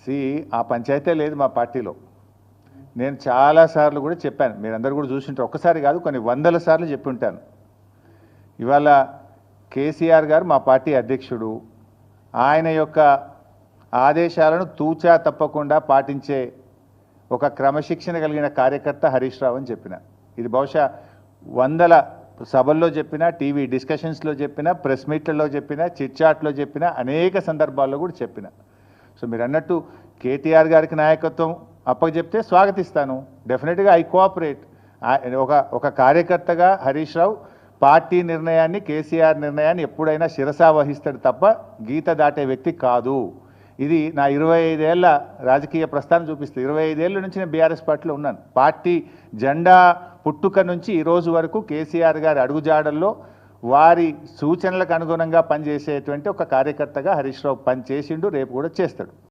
C ఆ పంచాయతీ లేదు మా పార్టీలో. నేను చాలాసార్లు కూడా చెప్పాను, మీరందరూ కూడా చూసింటారు. ఒక్కసారి కాదు, కొన్ని వందల సార్లు చెప్పి ఉంటాను. ఇవాళ కేసీఆర్ గారు మా పార్టీ అధ్యక్షుడు. ఆయన యొక్క ఆదేశాలను తూచా తప్పకుండా పాటించే ఒక క్రమశిక్షణ కలిగిన కార్యకర్త హరీష్ రావు అని చెప్పిన. ఇది బహుశా వందల సభల్లో చెప్పిన, టీవీ డిస్కషన్స్లో చెప్పిన, ప్రెస్ మీట్లలో చెప్పిన, చిట్చాట్లో చెప్పిన, అనేక సందర్భాల్లో కూడా చెప్పిన. సో మీరు అన్నట్టు కేటీఆర్ గారికి నాయకత్వం అప్పచెప్తే స్వాగతిస్తాను. డెఫినెట్గా ఐ కోఆపరేట్. ఒక కార్యకర్తగా హరీష్ రావు పార్టీ నిర్ణయాన్ని, కేసీఆర్ నిర్ణయాన్ని ఎప్పుడైనా శిరసా వహిస్తాడు తప్ప గీత దాటే వ్యక్తి కాదు. ఇది నా 25 ఏళ్ల రాజకీయ ప్రస్థానం చూపిస్తుంది. 25 ఏళ్ళ నుంచి నేను బీఆర్ఎస్ పార్టీలో ఉన్నాను. పార్టీ జెండా పుట్టుక నుంచి ఈ రోజు వరకు కేసీఆర్ గారి అడుగుజాడల్లో వారి సూచనలకు అనుగుణంగా పనిచేసేటువంటి ఒక కార్యకర్తగా హరీష్ రావు పనిచేసిండు, రేపు కూడా చేస్తాడు.